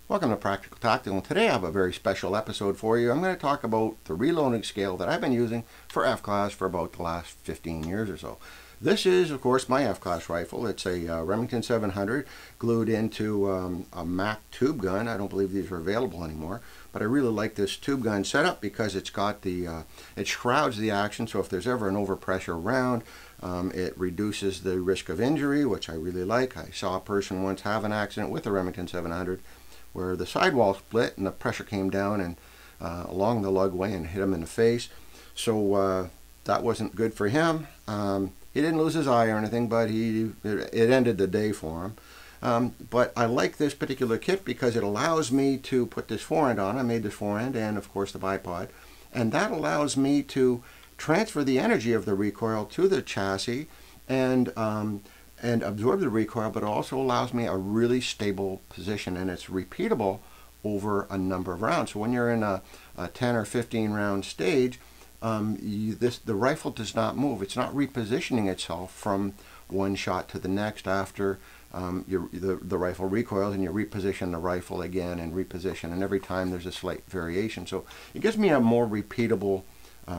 Welcome to Practical Tactical, and today I have a very special episode for you. I'm going to talk about the reloading scale that I've been using for F-class for about the last 15 years or so. This is, of course, my F-class rifle. It's a Remington 700 glued into a Mac tube gun. I don't believe these are available anymore, but I really like this tube gun setup because it's got it shrouds the action, so if there's ever an overpressure round, it reduces the risk of injury, which I really like. I saw a person once have an accident with a Remington 700 where the sidewall split and the pressure came down and along the lugway and hit him in the face. So that wasn't good for him. He didn't lose his eye or anything, but it ended the day for him. But I like this particular kit because it allows me to put this forend on. I made this forend and, of course, the bipod. And that allows me to transfer the energy of the recoil to the chassis and absorb the recoil, but it also allows me a really stable position, and it's repeatable over a number of rounds. So when you're in a 10 or 15 round stage, the rifle does not move. It's not repositioning itself from one shot to the next after the rifle recoils, and you reposition the rifle again and reposition, and every time there's a slight variation. So it gives me a more repeatable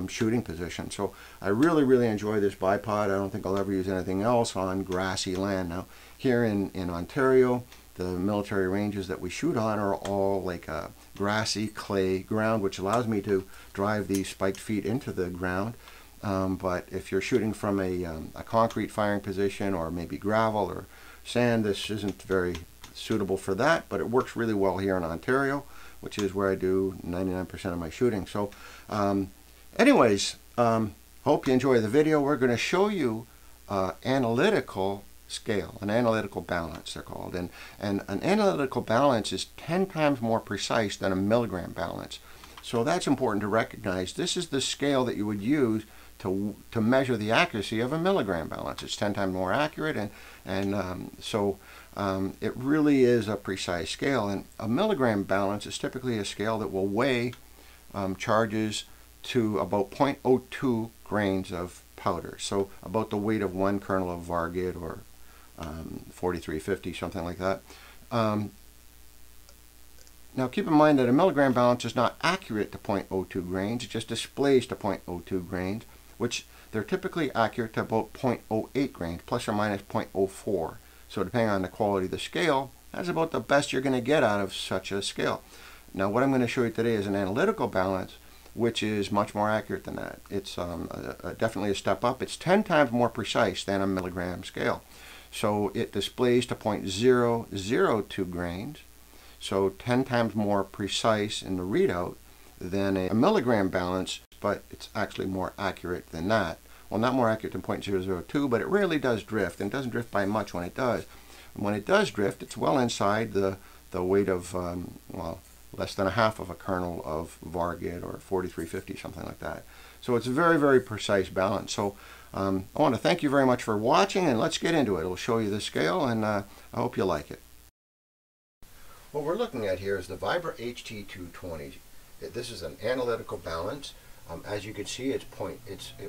shooting position. So I really enjoy this bipod. I don't think I'll ever use anything else on grassy land. Now here in Ontario, the military ranges that we shoot on are all like a grassy clay ground, which allows me to drive these spiked feet into the ground. But if you're shooting from a concrete firing position or maybe gravel or sand, this isn't very suitable for that, but it works really well here in Ontario, which is where I do 99% of my shooting. So anyways, hope you enjoy the video. We're going to show you analytical scale, an analytical balance they're called. And an analytical balance is 10 times more precise than a milligram balance. So that's important to recognize. This is the scale that you would use to measure the accuracy of a milligram balance. It's 10 times more accurate, so it really is a precise scale. And a milligram balance is typically a scale that will weigh charges to about 0.02 grains of powder, so about the weight of one kernel of Vargid or 4350, something like that. Now keep in mind that a milligram balance is not accurate to 0.02 grains, it just displays to 0.02 grains, which they're typically accurate to about 0.08 grains, plus or minus 0.04. So depending on the quality of the scale, that's about the best you're going to get out of such a scale. Now what I'm going to show you today is an analytical balance, which is much more accurate than that. It's definitely a step up. It's 10 times more precise than a milligram scale. So it displays to 0.002 grains, so 10 times more precise in the readout than a milligram balance, but it's actually more accurate than that. Well, not more accurate than 0.002, but it rarely does drift, and doesn't drift by much when it does. And when it does drift, it's well inside the weight of, well, less than a half of a kernel of Vargid or 4350, something like that. So it's a very precise balance. So I want to thank you very much for watching, and let's get into it. It'll show you the scale, and I hope you like it. What we're looking at here is the Vibra HT220. This is an analytical balance. As you can see, it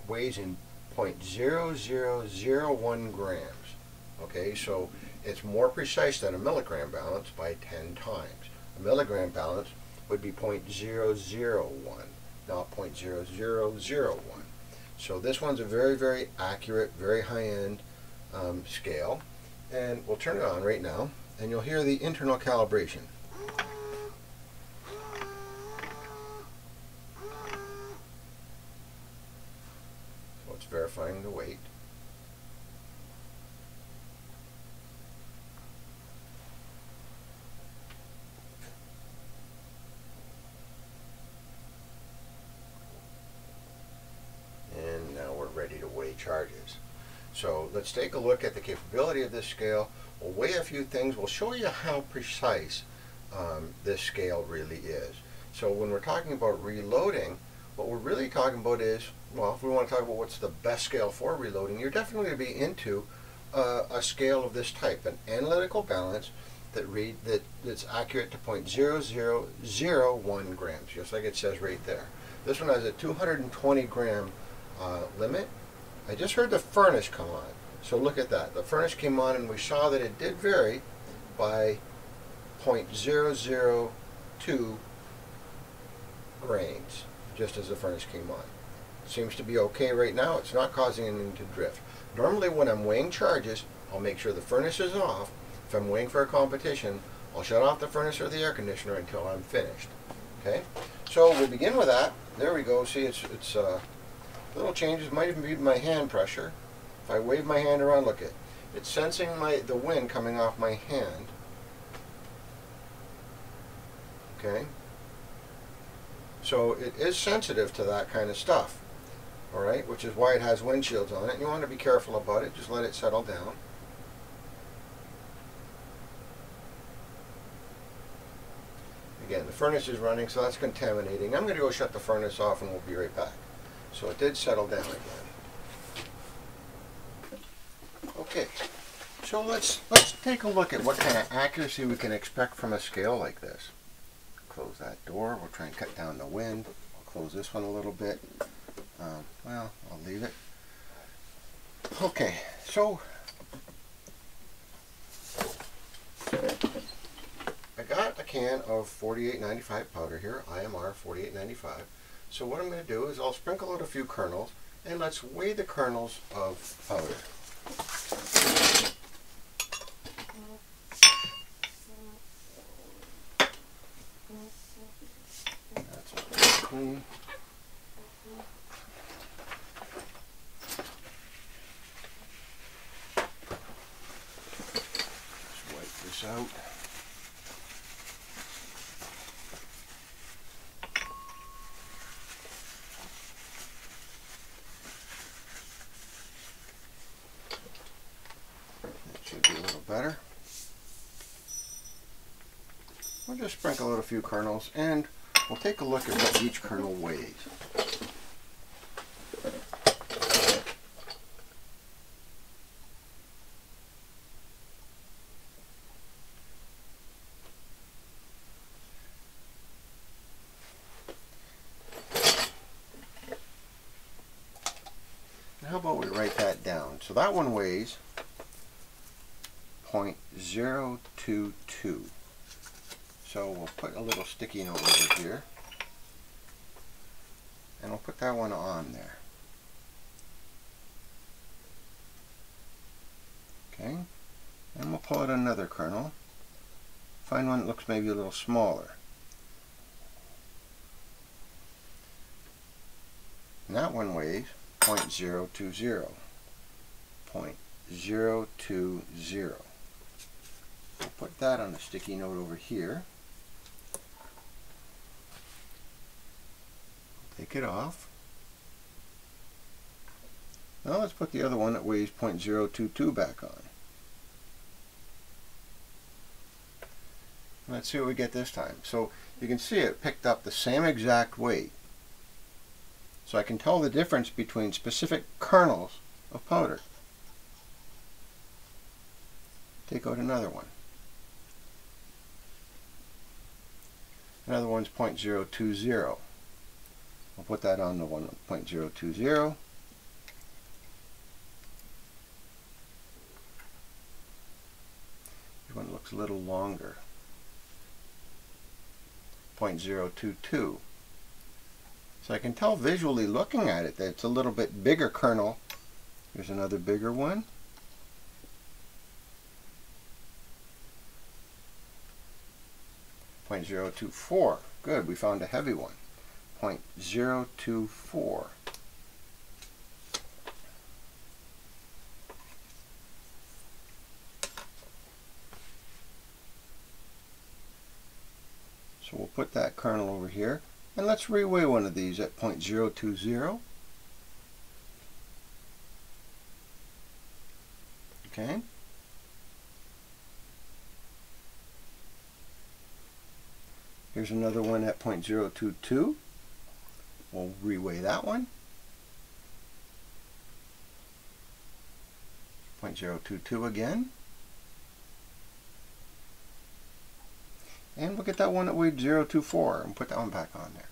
weighs in 0.0001 grams. Okay, so it's more precise than a milligram balance by 10 times. A milligram balance would be 0.001, not 0.0001. So this one's a very accurate, very high-end scale. And we'll turn it on right now, and you'll hear the internal calibration. So it's verifying the weight. Ready to weigh charges. So let's take a look at the capability of this scale. We'll weigh a few things. We'll show you how precise this scale really is. So when we're talking about reloading, what we're really talking about is, well, if we want to talk about what's the best scale for reloading, you're definitely going to be into a scale of this type, an analytical balance that's accurate to 0.0001 grams, just like it says right there. This one has a 220 gram limit. I just heard the furnace come on, so look at that. The furnace came on, and we saw that it did vary by 0.002 grains just as the furnace came on. Seems to be okay right now. It's not causing anything to drift. Normally when I'm weighing charges, I'll make sure the furnace is off. If I'm weighing for a competition, I'll shut off the furnace or the air conditioner until I'm finished. Okay, so we'll begin with that. There we go. See, it's little changes. Might even be my hand pressure. If I wave my hand around, look at it's sensing the wind coming off my hand. Okay, so it is sensitive to that kind of stuff. All right, which is why it has windshields on it. You want to be careful about it. Just let it settle down. Again, the furnace is running, so that's contaminating. I'm going to go shut the furnace off and we'll be right back. So it did settle down again. Okay, so let's take a look at what kind of accuracy we can expect from a scale like this. Close that door. We'll try and cut down the wind. I'll close this one a little bit. Well, I'll leave it. Okay, so I got a can of 4895 powder here, IMR 4895. So what I'm going to do is I'll sprinkle out a few kernels, and let's weigh the kernels of powder. That's clean. Just wipe this out. Better. We'll just sprinkle out a few kernels and we'll take a look at what each kernel weighs. Now how about we write that down? So that one weighs 0.022. So we'll put a little sticky note over here and we'll put that one on there. Okay, and we'll pull out another kernel. Find one that looks maybe a little smaller. And that one weighs 0.020. 0.020. We'll put that on a sticky note over here. Take it off. Now let's put the other one that weighs 0.022 back on. Let's see what we get this time. So you can see it picked up the same exact weight. So I can tell the difference between specific kernels of powder. Take out another one. Another one's 0.020. I'll put that on the one 0.020. This one looks a little longer. 0.022. So I can tell visually looking at it that it's a little bit bigger kernel. Here's another bigger one. 0.024. Good, we found a heavy one. 0.024. So we'll put that kernel over here, and let's reweigh one of these at 0.020. Okay. Here's another one at 0.022. We'll reweigh that one. 0.022 again. And we'll get that one that weighed 0.024 and put that one back on there.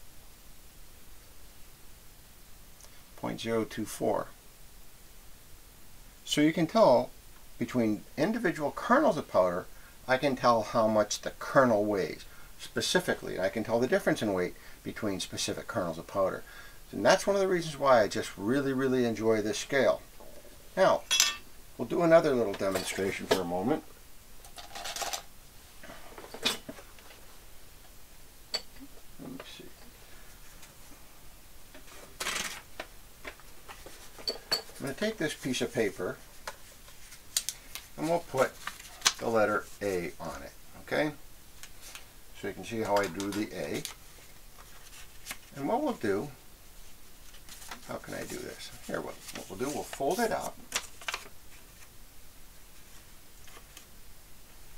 0.024. So you can tell between individual kernels of powder, I can tell how much the kernel weighs. Specifically, I can tell the difference in weight between specific kernels of powder. And that's one of the reasons why I just really enjoy this scale. Now, we'll do another little demonstration for a moment. Let me see. I'm going to take this piece of paper and we'll put the letter A on it, okay? So you can see how I do the A. And what we'll do, how can I do this? Here, what we'll do, we'll fold it up.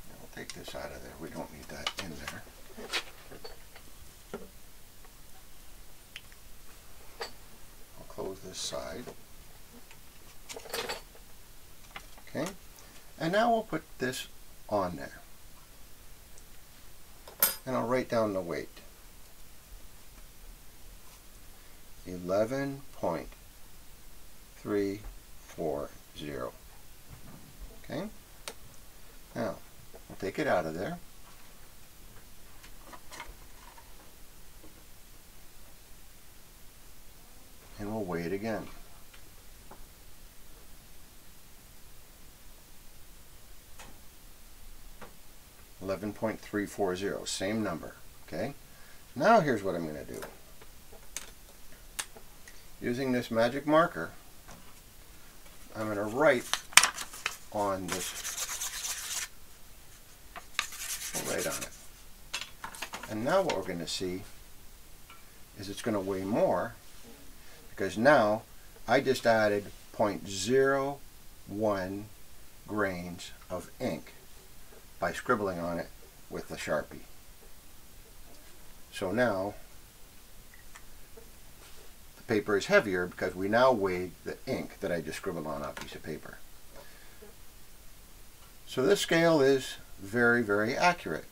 And we'll take this out of there. We don't need that in there. I'll close this side. Okay. And now we'll put this on there. And I'll write down the weight. 11.340. Okay? Now, we'll take it out of there. And we'll weigh it again. $11.340, same number. Okay? Now here's what I'm going to do. Using this magic marker, I'm going to write on this, write on it. And now what we're going to see is it's going to weigh more, because now I just added 0.01 grains of ink by scribbling on it with the Sharpie. So now the paper is heavier because we now weighed the ink that I just scribbled on a piece of paper. So this scale is very accurate.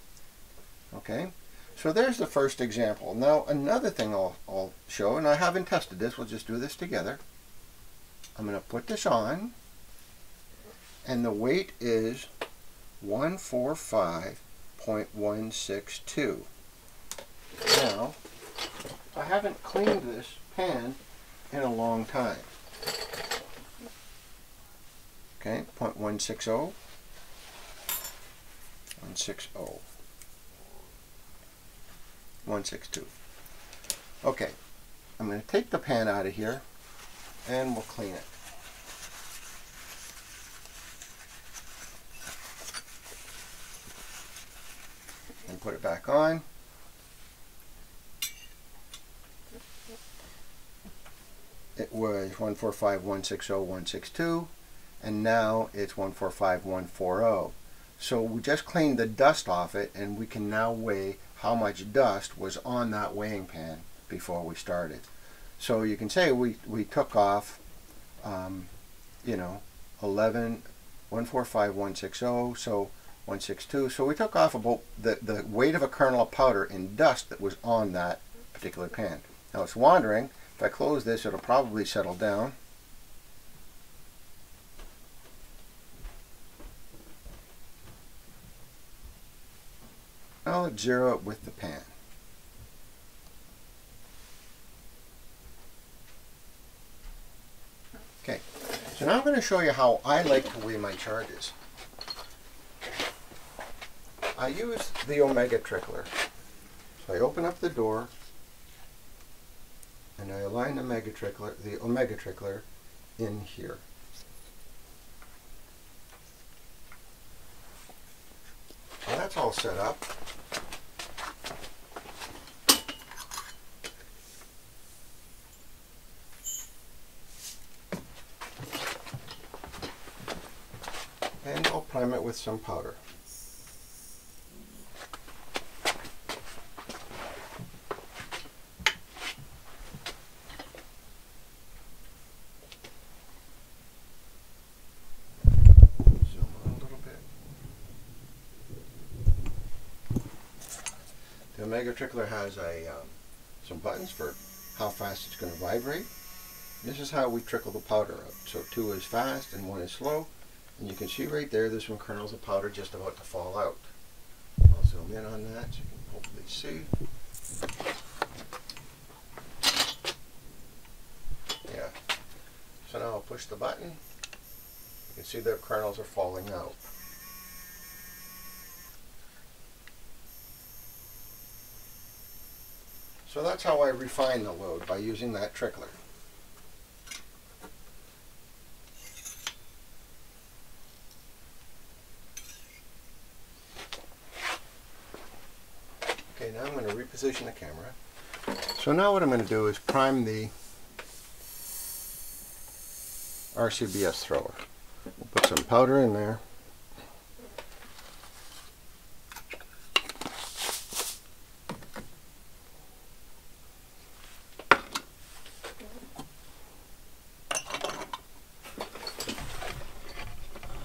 Okay, so there's the first example. Now another thing I'll show, and I haven't tested this, we'll just do this together. I'm going to put this on, and the weight is 145.162. Now, I haven't cleaned this pan in a long time. Okay, 0.160, 160, 162. Okay, I'm going to take the pan out of here and we'll clean it. And put it back on. It was 145.160.162, and now it's 145.140. So we just cleaned the dust off it, and we can now weigh how much dust was on that weighing pan before we started. So you can say we took off, you know, 145.160, so 162. So we took off about the weight of a kernel of powder in dust that was on that particular pan. Now it's wandering. If I close this, it'll probably settle down. Now let's zero it with the pan. Okay, so now I'm going to show you how I like to weigh my charges. I use the Omega Trickler. So I open up the door and I align the Omega Trickler in here. Well, that's all set up. And I'll prime it with some powder. The Omega Trickler has some buttons for how fast it's going to vibrate. This is how we trickle the powder up. So 2 is fast and 1 is slow, And you can see right there, there's some kernels of powder just about to fall out. I'll zoom in on that so you can hopefully see. Yeah. So now I'll push the button. You can see the kernels are falling out. So that's how I refine the load, by using that trickler. Okay, now I'm going to reposition the camera. So now what I'm going to do is prime the RCBS thrower. We'll put some powder in there.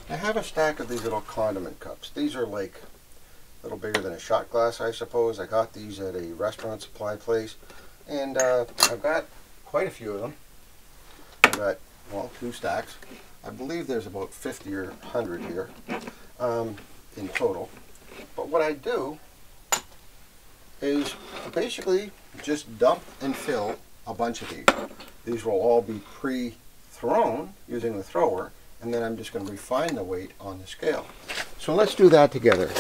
I have a stack of these little condiment cups. These are like a little bigger than a shot glass, I suppose. I got these at a restaurant supply place, and I've got quite a few of them. I've got, well, 2 stacks. I believe there's about 50 or 100 here in total. But what I do is basically just dump and fill a bunch of these. These will all be pre-thrown using the thrower, and then I'm just going to refine the weight on the scale. So let's do that together.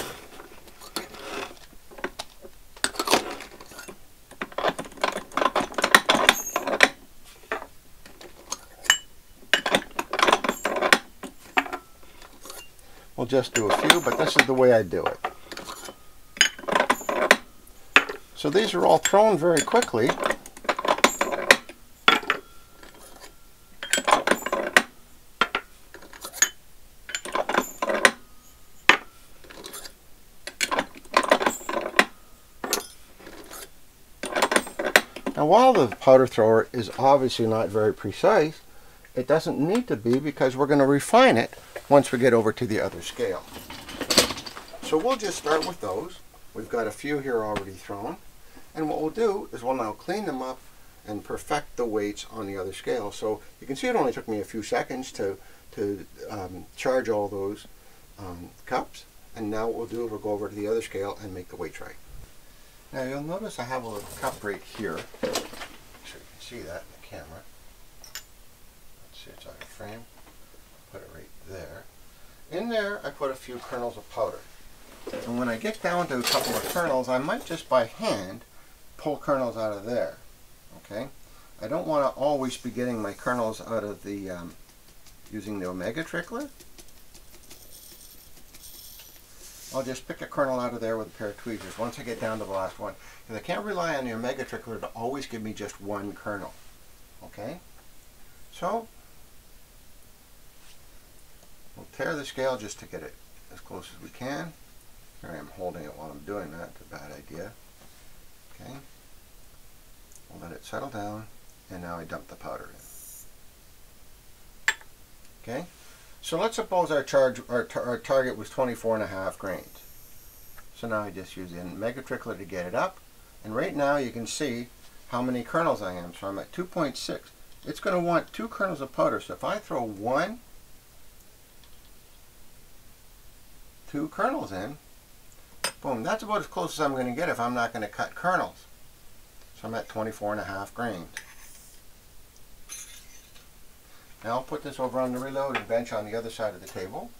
We'll just do a few, but this is the way I do it. So these are all thrown very quickly. Now, while the powder thrower is obviously not very precise, it doesn't need to be, because we're going to refine it once we get over to the other scale. So we'll just start with those. We've got a few here already thrown. And what we'll do is we'll now clean them up and perfect the weights on the other scale. So you can see it only took me a few seconds to charge all those cups. And now what we'll do is we'll go over to the other scale and make the weights right. Now you'll notice I have a little cup right here. So you can see that in the camera. Let's see, it's out of frame. Put it right there. In there I put a few kernels of powder. And when I get down to a couple of kernels, I might just by hand pull kernels out of there. Okay? I don't want to always be getting my kernels out of the using the Omega trickler. I'll just pick a kernel out of there with a pair of tweezers once I get down to the last one. Because I can't rely on the Omega trickler to always give me just one kernel. Okay? So we'll tear the scale just to get it as close as we can. Here I am holding it while I'm doing that. It's a bad idea. Okay. We'll let it settle down, and now I dump the powder in. Okay. So let's suppose our target was 24.5 grains. So now I just use the Omega trickler to get it up, and right now you can see how many kernels I am. So I'm at 2.6. It's going to want 2 kernels of powder. So if I throw 2 kernels in, boom, that's about as close as I'm going to get if I'm not going to cut kernels. So I'm at 24.5 grains. Now I'll put this over on the reloading bench on the other side of the table,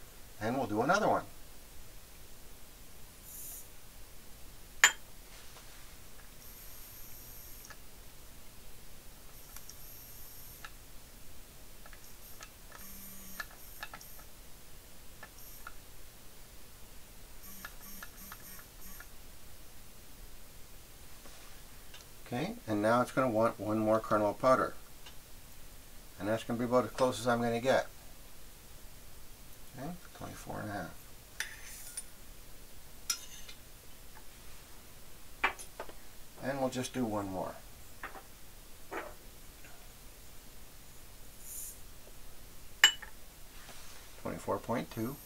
and we'll do another one. Okay, and now it's going to want 1 more kernel of powder. And that's going to be about as close as I'm going to get. Okay, 24.5. And we'll just do 1 more. $24.2.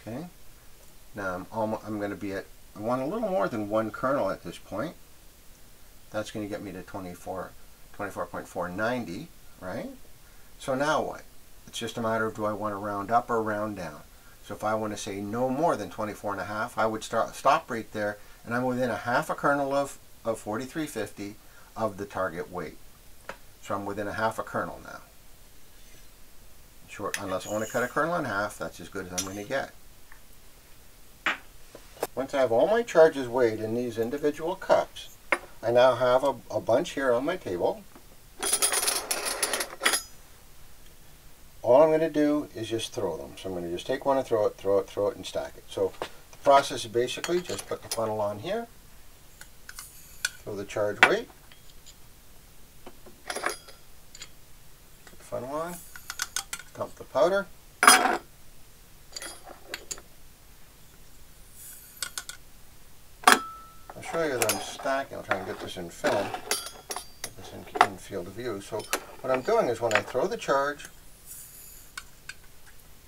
Okay. Now I'm going to be at, I want a little more than 1 kernel at this point. That's going to get me to 24.490, right? So now what? It's just a matter of, do I want to round up or round down? So if I want to say no more than 24.5, I would stop right there, and I'm within a half a kernel of 4350 of the target weight. So I'm within a half a kernel now. Short, unless I want to cut a kernel in half, that's as good as I'm going to get. Once I have all my charges weighed in these individual cups, I now have a bunch here on my table. All I'm going to do is just throw them. So I'm going to just take one and throw it, and stack it. So the process is basically just put the funnel on here, throw the charge weight, put the funnel on, dump the powder, I'll show you that I'm stacking. I'll try and get this in film, get this in field of view. So what I'm doing is when I throw the charge,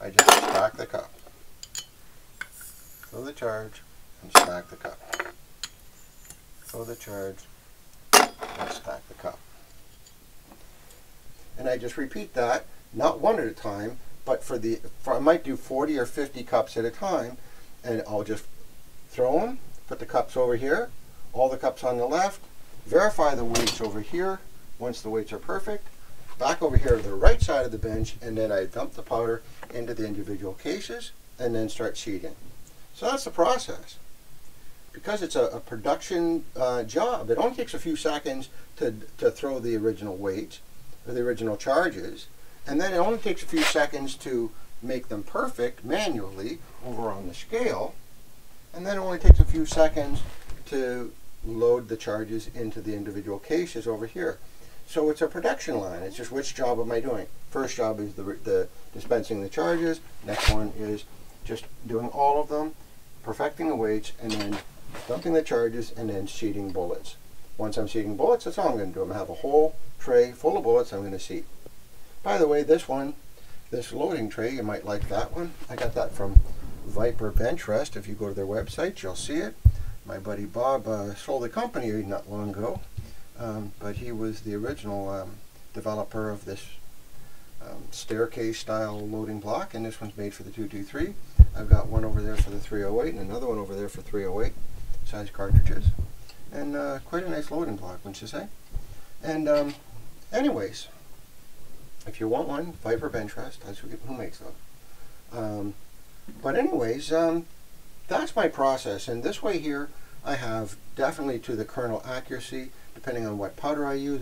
I just stack the cup. Throw the charge and stack the cup. Throw the charge and stack the cup. And I just repeat that, not one at a time, but I might do 40 or 50 cups at a time, and I'll just throw them, put the cups over here, all the cups on the left, verify the weights over here. Once the weights are perfect, back over here to the right side of the bench, and then I dump the powder into the individual cases and then start seeding. So that's the process. Because it's a production job, it only takes a few seconds to throw the original weights or the original charges, and then it only takes a few seconds to make them perfect manually over on the scale, and then it only takes a few seconds to load the charges into the individual cases over here. So it's a production line. It's just, which job am I doing? First job is the dispensing the charges. Next one is just doing all of them, perfecting the weights, and then dumping the charges, and then seeding bullets. Once I'm seeding bullets, that's all I'm going to do. I'm going to have a whole tray full of bullets I'm going to seed. By the way, this loading tray, you might like that one. I got that from Viper Bench Rest. If you go to their website, you'll see it. My buddy Bob sold the company not long ago, but he was the original developer of this staircase style loading block, and this one's made for the 223. I've got one over there for the 308 and another one over there for 308 size cartridges, and quite a nice loading block, wouldn't you say? And anyways, if you want one, Viper Bench Rest, that's who makes those. But anyways, that's my process, and this way here I have definitely to the kernel accuracy, depending on what powder I use.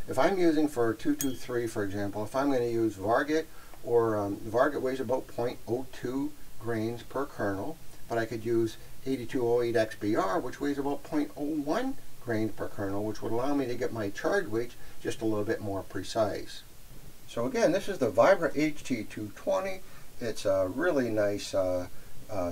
If I'm using for 223, for example, if I'm going to use Varget, or Varget weighs about 0.02 grains per kernel, but I could use 8208 XBR, which weighs about 0.01 grains per kernel, which would allow me to get my charge weights just a little bit more precise. So again, this is the Vibra HT220. It's a really nice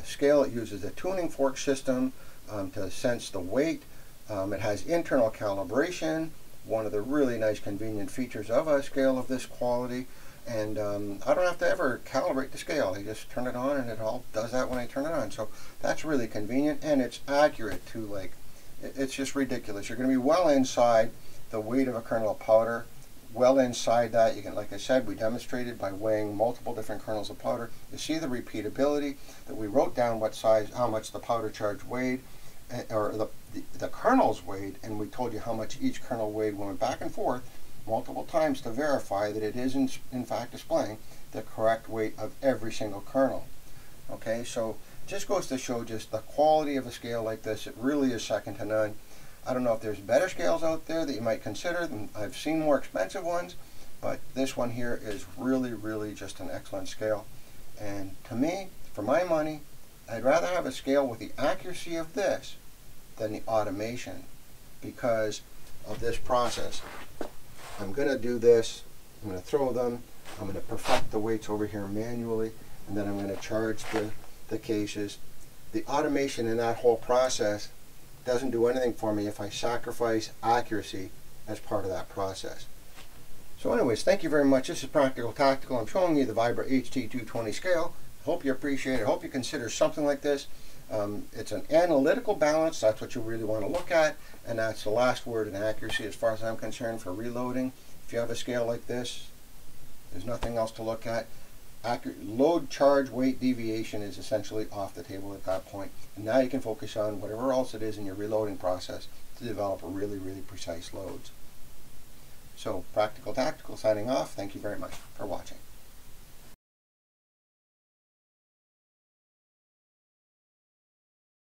scale. It uses a tuning fork system to sense the weight. It has internal calibration, one of the really nice convenient features of a scale of this quality. And I don't have to ever calibrate the scale. I just turn it on and it all does that when I turn it on. So that's really convenient, and it's accurate too. Like, it's just ridiculous. You're going to be well inside the weight of a kernel of powder. Well inside that, you can, like I said, we demonstrated by weighing multiple different kernels of powder. You see the repeatability, that we wrote down what size, how much the powder charge weighed, or the kernels weighed, and we told you how much each kernel weighed. We went back and forth multiple times to verify that it is in fact displaying the correct weight of every single kernel. Okay, so just goes to show just the quality of a scale like this. It really is second to none. I don't know if there's better scales out there that you might consider. I've seen more expensive ones, but this one here is really, really just an excellent scale. And to me, for my money, I'd rather have a scale with the accuracy of this than the automation, because of this process. I'm going to do this, I'm going to throw them, I'm going to perfect the weights over here manually, and then I'm going to charge the cases. The automation in that whole process doesn't do anything for me if I sacrifice accuracy as part of that process. So anyways, thank you very much. This is Practical Tactical. I'm showing you the Vibra HT220 scale. I hope you appreciate it. I hope you consider something like this. It's an analytical balance. That's what you really want to look at, and that's the last word in accuracy as far as I'm concerned for reloading. If you have a scale like this, there's nothing else to look at. Load, charge, weight, deviation is essentially off the table at that point. And now you can focus on whatever else it is in your reloading process to develop really, really precise loads. So, Practical Tactical signing off. Thank you very much for watching.